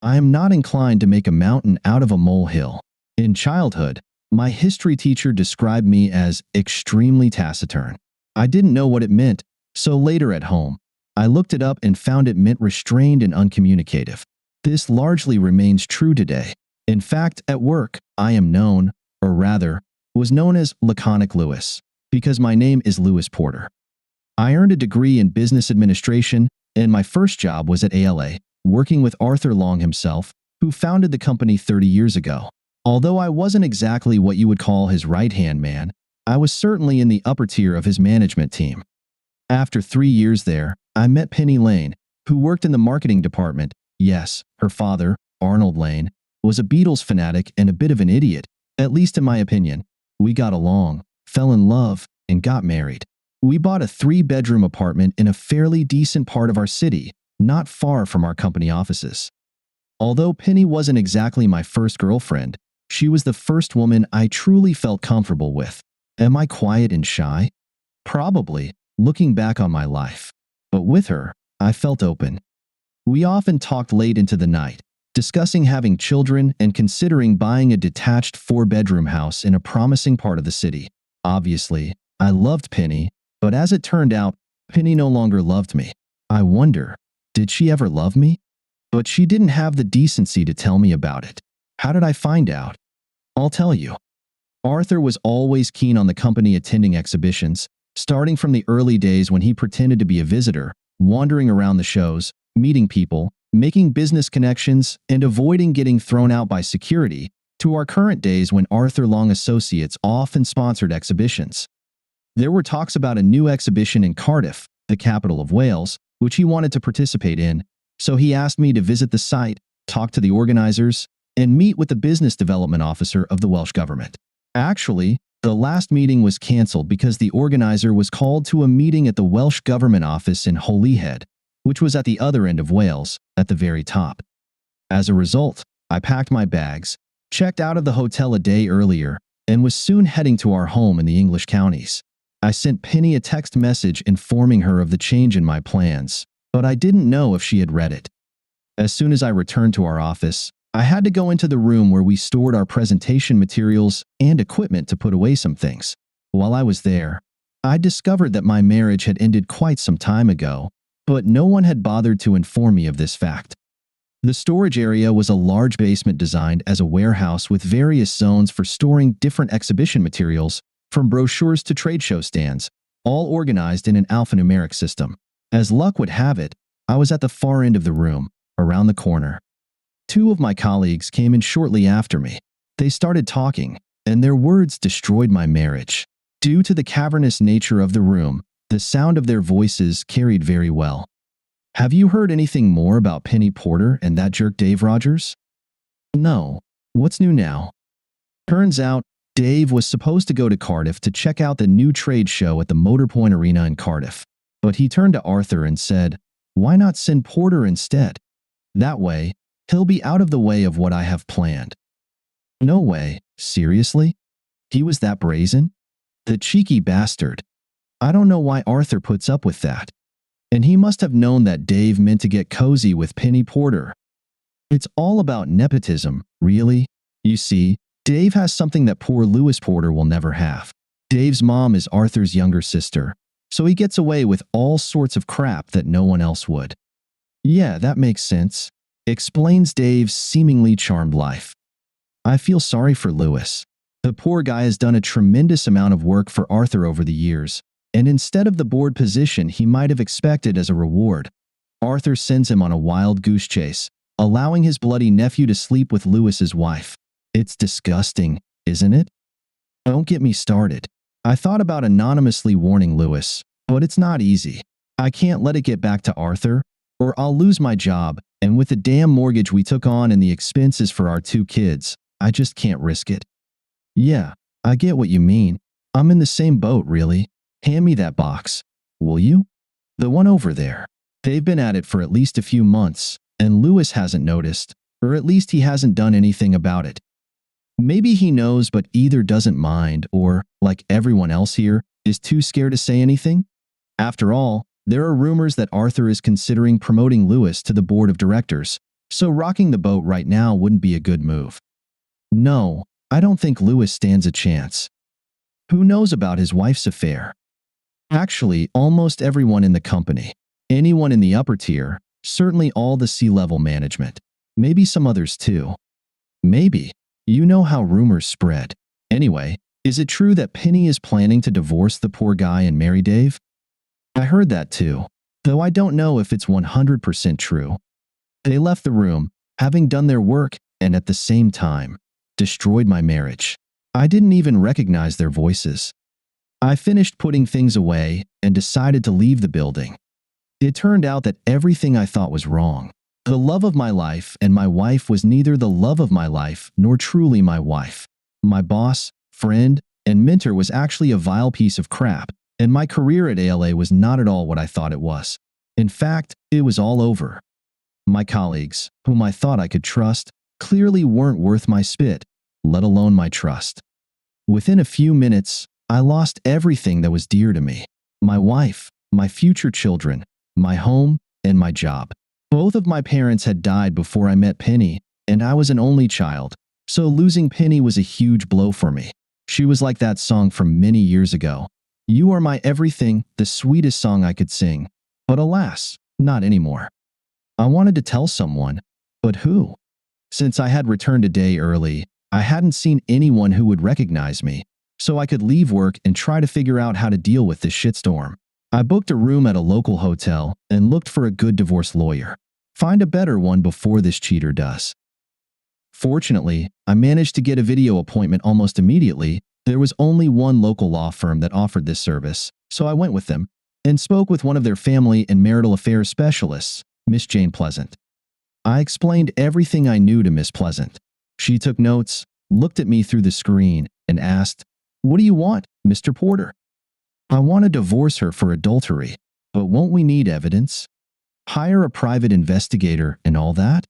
I am not inclined to make a mountain out of a molehill. In childhood, my history teacher described me as extremely taciturn. I didn't know what it meant, so later at home, I looked it up and found it meant restrained and uncommunicative. This largely remains true today. In fact, at work, I am known, or rather, was known as Laconic Lewis, because my name is Lewis Porter. I earned a degree in business administration, and my first job was at AITA, working with Arthur Long himself, who founded the company 30 years ago. Although I wasn't exactly what you would call his right-hand man, I was certainly in the upper tier of his management team. After 3 years there, I met Penny Lane, who worked in the marketing department. Yes, her father, Arnold Lane, was a Beatles fanatic and a bit of an idiot, at least in my opinion. We got along, fell in love, and got married. We bought a 3-bedroom apartment in a fairly decent part of our city, not far from our company offices. Although Penny wasn't exactly my first girlfriend, she was the first woman I truly felt comfortable with. Am I quiet and shy? Probably, looking back on my life. But with her, I felt open. We often talked late into the night, discussing having children and considering buying a detached 4-bedroom house in a promising part of the city. Obviously, I loved Penny, but as it turned out, Penny no longer loved me. I wonder, did she ever love me? But she didn't have the decency to tell me about it. How did I find out? I'll tell you. Arthur was always keen on the company attending exhibitions, starting from the early days when he pretended to be a visitor, wandering around the shows, meeting people, making business connections, and avoiding getting thrown out by security, to our current days when Arthur Long Associates often sponsored exhibitions. There were talks about a new exhibition in Cardiff, the capital of Wales, which he wanted to participate in, so he asked me to visit the site, talk to the organizers, and meet with the business development officer of the Welsh government. Actually, the last meeting was cancelled because the organizer was called to a meeting at the Welsh government office in Holyhead, which was at the other end of Wales, at the very top. As a result, I packed my bags, checked out of the hotel a day earlier, and was soon heading to our home in the English counties. I sent Penny a text message informing her of the change in my plans, but I didn't know if she had read it. As soon as I returned to our office, I had to go into the room where we stored our presentation materials and equipment to put away some things. While I was there, I discovered that my marriage had ended quite some time ago, but no one had bothered to inform me of this fact. The storage area was a large basement designed as a warehouse with various zones for storing different exhibition materials, from brochures to trade show stands, all organized in an alphanumeric system. As luck would have it, I was at the far end of the room, around the corner. 2 of my colleagues came in shortly after me. They started talking, and their words destroyed my marriage. Due to the cavernous nature of the room, the sound of their voices carried very well. Have you heard anything more about Penny Porter and that jerk Dave Rogers? No. What's new now? Turns out, Dave was supposed to go to Cardiff to check out the new trade show at the Motorpoint Arena in Cardiff. But he turned to Arthur and said, "Why not send Porter instead? That way, he'll be out of the way of what I have planned." No way. Seriously? He was that brazen? The cheeky bastard. I don't know why Arthur puts up with that. And he must have known that Dave meant to get cozy with Penny Porter. It's all about nepotism, really. You see, Dave has something that poor Lewis Porter will never have. Dave's mom is Arthur's younger sister, so he gets away with all sorts of crap that no one else would. Yeah, that makes sense. Explains Dave's seemingly charmed life. I feel sorry for Lewis. The poor guy has done a tremendous amount of work for Arthur over the years, and instead of the board position he might have expected as a reward, Arthur sends him on a wild goose chase, allowing his bloody nephew to sleep with Lewis's wife. It's disgusting, isn't it? Don't get me started. I thought about anonymously warning Lewis, but it's not easy. I can't let it get back to Arthur, or I'll lose my job, and with the damn mortgage we took on and the expenses for our 2 kids, I just can't risk it. Yeah, I get what you mean. I'm in the same boat, really. Hand me that box, will you? The one over there. They've been at it for at least a few months, and Lewis hasn't noticed, or at least he hasn't done anything about it. Maybe he knows but either doesn't mind or, like everyone else here, is too scared to say anything. After all, there are rumors that Arthur is considering promoting Lewis to the board of directors, So rocking the boat right now wouldn't be a good move. No, I don't think Lewis stands a chance. Who knows about his wife's affair? Actually, almost everyone in the company. Anyone in the upper tier, certainly all the C-level management. Maybe some others too. Maybe. You know how rumors spread. Anyway, is it true that Penny is planning to divorce the poor guy and marry Dave? I heard that too, though I don't know if it's 100% true. They left the room, having done their work, and at the same time, destroyed my marriage. I didn't even recognize their voices. I finished putting things away and decided to leave the building. It turned out that everything I thought was wrong. The love of my life and my wife was neither the love of my life nor truly my wife. My boss, friend, and mentor was actually a vile piece of crap, and my career at ALA was not at all what I thought it was. In fact, it was all over. My colleagues, whom I thought I could trust, clearly weren't worth my spit, let alone my trust. Within a few minutes, I lost everything that was dear to me. My wife, my future children, my home, and my job. Both of my parents had died before I met Penny, and I was an only child, so losing Penny was a huge blow for me. She was like that song from many years ago. You are my everything, the sweetest song I could sing. But alas, not anymore. I wanted to tell someone, but who? Since I had returned a day early, I hadn't seen anyone who would recognize me, so I could leave work and try to figure out how to deal with this shitstorm. I booked a room at a local hotel and looked for a good divorce lawyer. Find a better one before this cheater does. Fortunately, I managed to get a video appointment almost immediately. There was only one local law firm that offered this service, so I went with them and spoke with one of their family and marital affairs specialists, Miss Jane Pleasant. I explained everything I knew to Miss Pleasant. She took notes, looked at me through the screen, and asked, "What do you want, Mr. Porter?" "I want to divorce her for adultery, but won't we need evidence? Hire a private investigator and all that?"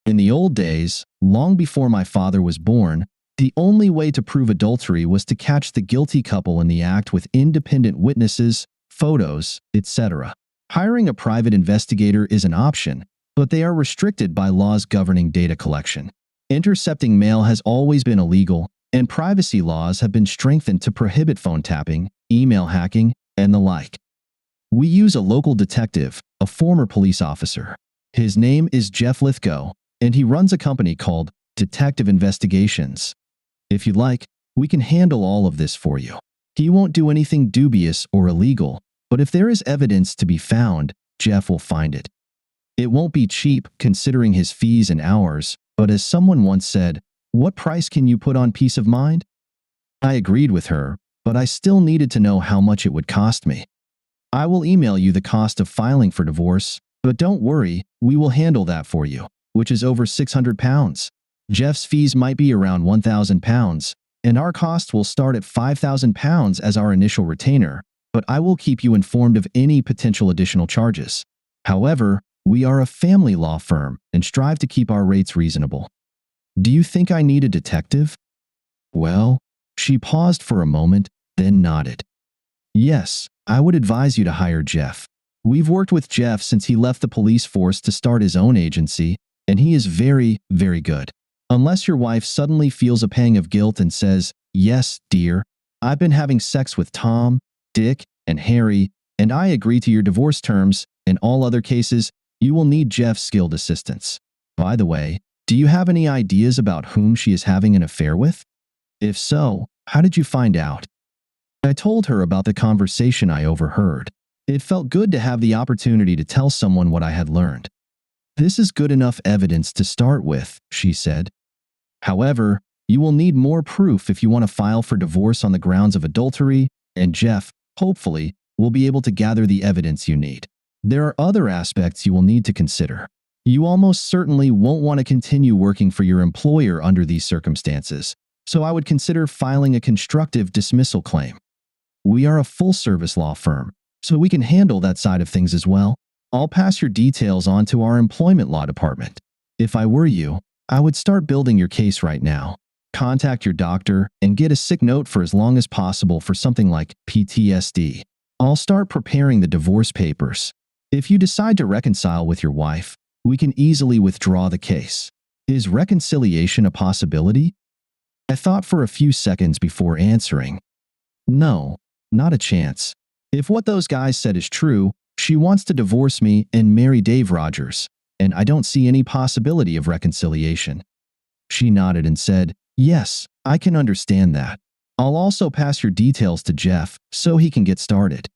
In the old days, long before my father was born, the only way to prove adultery was to catch the guilty couple in the act with independent witnesses, photos, etc. Hiring a private investigator is an option, but they are restricted by laws governing data collection. Intercepting mail has always been illegal, and privacy laws have been strengthened to prohibit phone tapping, email hacking, and the like. We use a local detective, a former police officer. His name is Jeff Lithgow, and he runs a company called Detective Investigations. If you'd like, we can handle all of this for you. He won't do anything dubious or illegal, but if there is evidence to be found, Jeff will find it. It won't be cheap considering his fees and hours, but as someone once said, "What price can you put on peace of mind?" I agreed with her, but I still needed to know how much it would cost me. I will email you the cost of filing for divorce, but don't worry, we will handle that for you, which is over £600. Jeff's fees might be around £1,000, and our cost will start at £5,000 as our initial retainer, but I will keep you informed of any potential additional charges. However, we are a family law firm and strive to keep our rates reasonable. Do you think I need a detective? Well, she paused for a moment, then nodded. Yes, I would advise you to hire Jeff. We've worked with Jeff since he left the police force to start his own agency, and he is very, very good. Unless your wife suddenly feels a pang of guilt and says, "Yes, dear, I've been having sex with Tom, Dick, and Harry, and I agree to your divorce terms. In all other cases, you will need Jeff's skilled assistance." By the way, do you have any ideas about whom she is having an affair with? If so, how did you find out? I told her about the conversation I overheard. It felt good to have the opportunity to tell someone what I had learned. "This is good enough evidence to start with," she said. "However, you will need more proof if you want to file for divorce on the grounds of adultery, and Jeff, hopefully, will be able to gather the evidence you need. There are other aspects you will need to consider. You almost certainly won't want to continue working for your employer under these circumstances, so I would consider filing a constructive dismissal claim. We are a full-service law firm, so we can handle that side of things as well. I'll pass your details on to our employment law department. If I were you, I would start building your case right now. Contact your doctor and get a sick note for as long as possible for something like PTSD. I'll start preparing the divorce papers. If you decide to reconcile with your wife, We can easily withdraw the case. Is reconciliation a possibility? I thought for a few seconds before answering. No, not a chance. If what those guys said is true, she wants to divorce me and marry Dave Rogers, and I don't see any possibility of reconciliation. She nodded and said, "Yes, I can understand that. I'll also pass your details to Jeff so he can get started."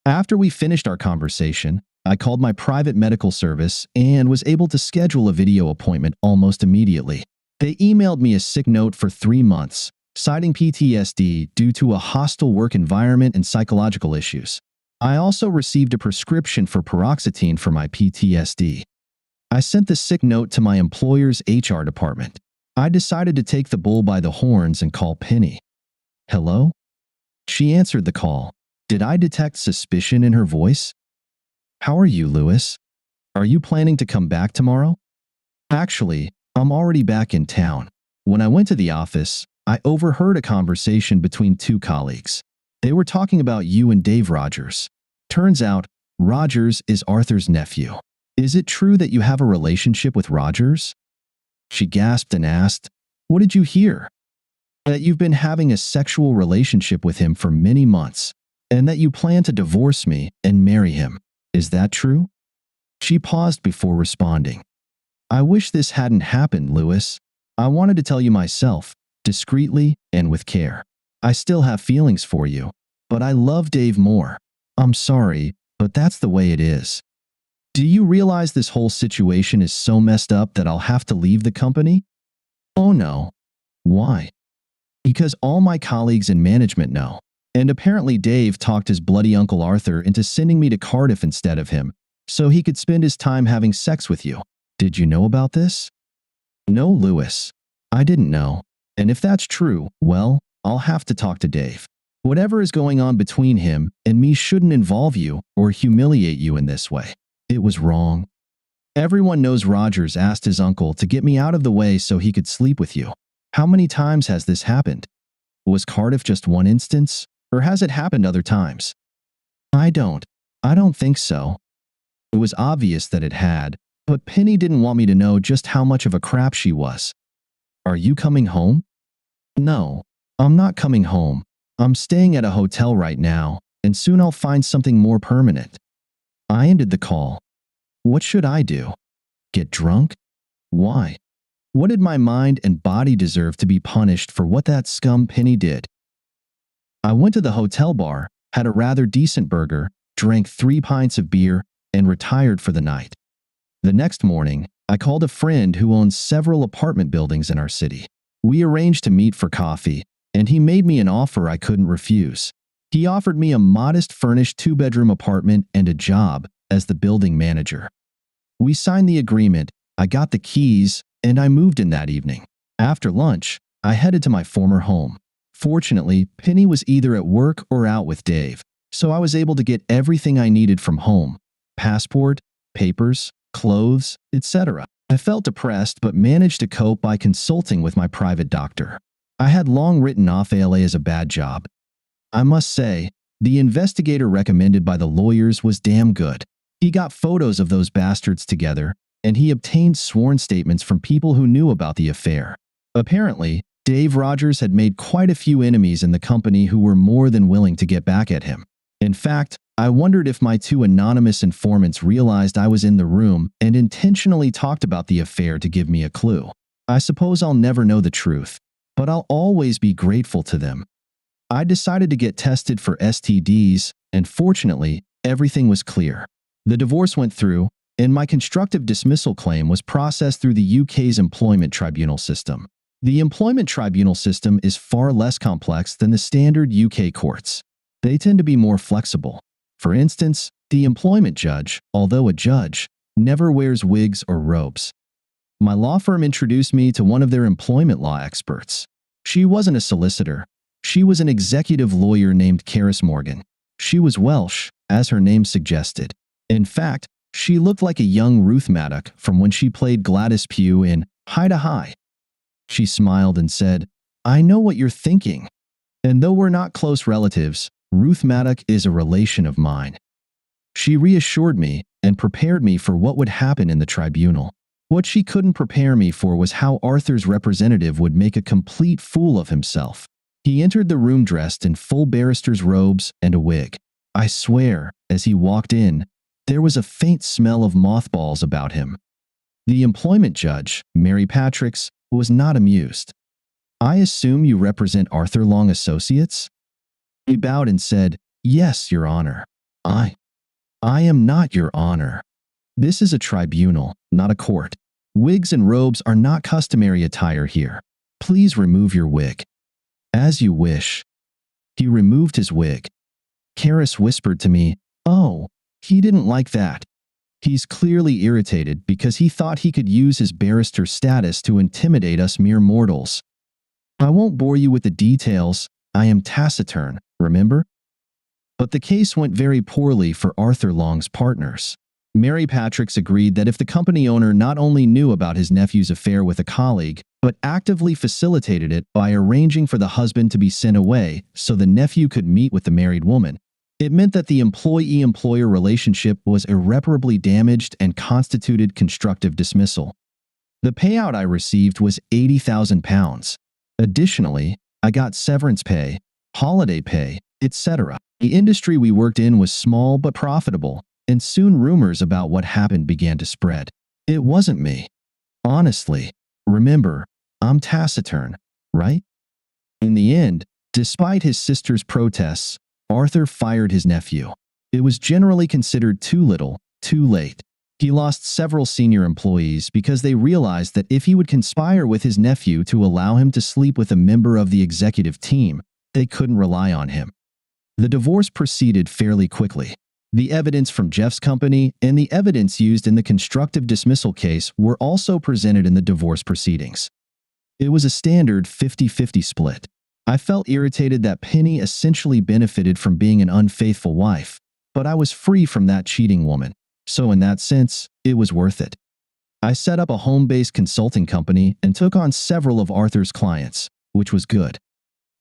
After we finished our conversation, I called my private medical service and was able to schedule a video appointment almost immediately. They emailed me a sick note for 3 months, citing PTSD due to a hostile work environment and psychological issues. I also received a prescription for paroxetine for my PTSD. I sent the sick note to my employer's HR department. I decided to take the bull by the horns and call Penny. "Hello?" She answered the call. Did I detect suspicion in her voice? "How are you, Lewis? Are you planning to come back tomorrow?" "Actually, I'm already back in town." When I went to the office, I overheard a conversation between 2 colleagues. They were talking about you and Dave Rogers. Turns out, Rogers is Arthur's nephew. "Is it true that you have a relationship with Rogers?" She gasped and asked, "What did you hear?" "That you've been having a sexual relationship with him for many months, and that you plan to divorce me and marry him. Is that true?" She paused before responding. "I wish this hadn't happened, Lewis. I wanted to tell you myself, discreetly and with care. I still have feelings for you, but I love Dave more. I'm sorry, but that's the way it is. Do you realize this whole situation is so messed up that I'll have to leave the company?" "Oh no." "Why?" "Because all my colleagues in management know. And apparently Dave talked his bloody Uncle Arthur into sending me to Cardiff instead of him, so he could spend his time having sex with you. Did you know about this?" "No, Lewis. I didn't know. And if that's true, well, I'll have to talk to Dave. Whatever is going on between him and me shouldn't involve you or humiliate you in this way. It was wrong. Everyone knows Rogers asked his uncle to get me out of the way so he could sleep with you. How many times has this happened? Was Cardiff just one instance, or has it happened other times?" I don't think so." It was obvious that it had, but Penny didn't want me to know just how much of a crap she was. "Are you coming home?" "No, I'm not coming home. I'm staying at a hotel right now, and soon I'll find something more permanent." I ended the call. What should I do? Get drunk? Why? What did my mind and body deserve to be punished for what that scum Penny did? I went to the hotel bar, had a rather decent burger, drank 3 pints of beer, and retired for the night. The next morning, I called a friend who owns several apartment buildings in our city. We arranged to meet for coffee, and he made me an offer I couldn't refuse. He offered me a modest furnished 2-bedroom apartment and a job as the building manager. We signed the agreement, I got the keys, and I moved in that evening. After lunch, I headed to my former home. Fortunately, Penny was either at work or out with Dave, so I was able to get everything I needed from home: passport, papers, clothes, etc. I felt depressed but managed to cope by consulting with my private doctor. I had long written off ALA as a bad job. I must say, the investigator recommended by the lawyers was damn good. He got photos of those bastards together, and he obtained sworn statements from people who knew about the affair. Apparently, Dave Rogers had made quite a few enemies in the company who were more than willing to get back at him. In fact, I wondered if my 2 anonymous informants realized I was in the room and intentionally talked about the affair to give me a clue. I suppose I'll never know the truth, but I'll always be grateful to them. I decided to get tested for STDs, and fortunately, everything was clear. The divorce went through, and my constructive dismissal claim was processed through the UK's employment tribunal system. The employment tribunal system is far less complex than the standard UK courts. They tend to be more flexible. For instance, the employment judge, although a judge, never wears wigs or robes. My law firm introduced me to one of their employment law experts. She wasn't a solicitor. She was an executive lawyer named Caris Morgan. She was Welsh, as her name suggested. In fact, she looked like a young Ruth Maddock from when she played Gladys Pugh in High to High. She smiled and said, "I know what you're thinking. And though we're not close relatives, Ruth Maddock is a relation of mine." She reassured me, and prepared me for what would happen in the tribunal. What she couldn't prepare me for was how Arthur's representative would make a complete fool of himself. He entered the room dressed in full barrister's robes and a wig. I swear, as he walked in, there was a faint smell of mothballs about him. The employment judge, Mary Patrick's, was not amused. "I assume you represent Arthur Long Associates?" He bowed and said, "Yes, Your Honor." I am not, Your Honor. This is a tribunal, not a court. Wigs and robes are not customary attire here. Please remove your wig." "As you wish." He removed his wig. Karis whispered to me, "Oh, he didn't like that. He's clearly irritated because he thought he could use his barrister status to intimidate us mere mortals. I won't bore you with the details. I am taciturn, remember?" But the case went very poorly for Arthur Long's partners. Mary Patrick's agreed that if the company owner not only knew about his nephew's affair with a colleague, but actively facilitated it by arranging for the husband to be sent away so the nephew could meet with the married woman, it meant that the employee-employer relationship was irreparably damaged and constituted constructive dismissal. The payout I received was £80,000. Additionally, I got severance pay, holiday pay, etc. The industry we worked in was small but profitable, and soon rumors about what happened began to spread. It wasn't me. Honestly, remember, I'm taciturn, right? In the end, despite his sister's protests, Arthur fired his nephew. It was generally considered too little, too late. He lost several senior employees because they realized that if he would conspire with his nephew to allow him to sleep with a member of the executive team, they couldn't rely on him. The divorce proceeded fairly quickly. The evidence from Jeff's company and the evidence used in the constructive dismissal case were also presented in the divorce proceedings. It was a standard 50-50 split. I felt irritated that Penny essentially benefited from being an unfaithful wife, but I was free from that cheating woman, so in that sense, it was worth it. I set up a home-based consulting company and took on several of Arthur's clients, which was good.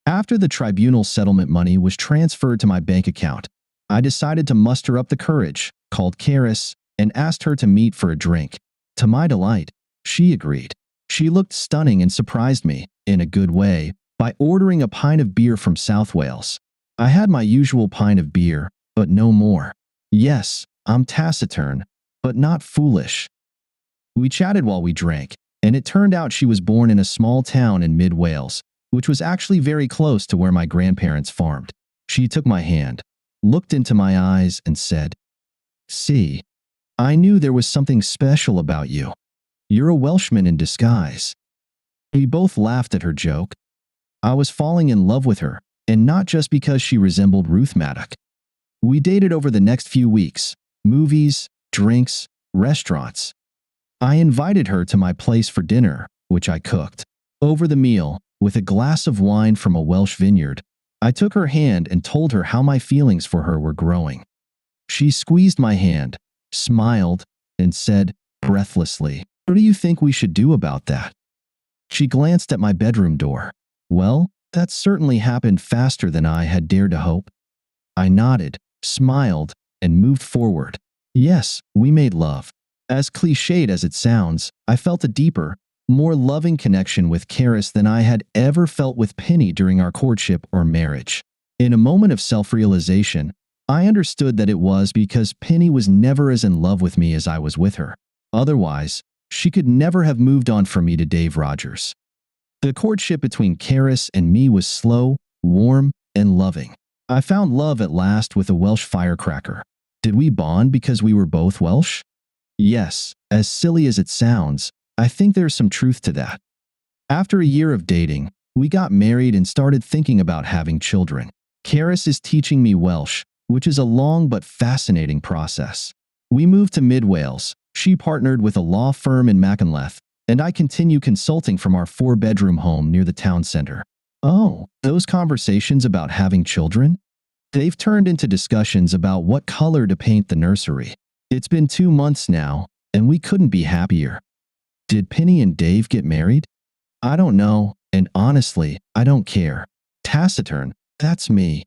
After the tribunal settlement money was transferred to my bank account, I decided to muster up the courage, called Karis, and asked her to meet for a drink. To my delight, she agreed. She looked stunning and surprised me, in a good way, by ordering a pint of beer from South Wales. I had my usual pint of beer, but no more. Yes, I'm taciturn, but not foolish. We chatted while we drank, and it turned out she was born in a small town in mid-Wales, which was actually very close to where my grandparents farmed. She took my hand, looked into my eyes, and said, "See, I knew there was something special about you. You're a Welshman in disguise." We both laughed at her joke. I was falling in love with her, and not just because she resembled Ruth Maddock. We dated over the next few weeks. Movies, drinks, restaurants. I invited her to my place for dinner, which I cooked. Over the meal, with a glass of wine from a Welsh vineyard, I took her hand and told her how my feelings for her were growing. She squeezed my hand, smiled, and said, breathlessly, "What do you think we should do about that?" She glanced at my bedroom door. Well, that certainly happened faster than I had dared to hope. I nodded, smiled, and moved forward. Yes, we made love. As cliched as it sounds, I felt a deeper, more loving connection with Karis than I had ever felt with Penny during our courtship or marriage. In a moment of self-realization, I understood that it was because Penny was never as in love with me as I was with her. Otherwise, she could never have moved on from me to Dave Rogers. The courtship between Karis and me was slow, warm, and loving. I found love at last with a Welsh firecracker. Did we bond because we were both Welsh? Yes, as silly as it sounds, I think there's some truth to that. After a year of dating, we got married and started thinking about having children. Karis is teaching me Welsh, which is a long but fascinating process. We moved to Mid-Wales. She partnered with a law firm in Machynlleth, and I continue consulting from our 4-bedroom home near the town center. Oh, those conversations about having children? They've turned into discussions about what color to paint the nursery. It's been 2 months now, and we couldn't be happier. Did Penny and Dave get married? I don't know, and honestly, I don't care. Taciturn, that's me.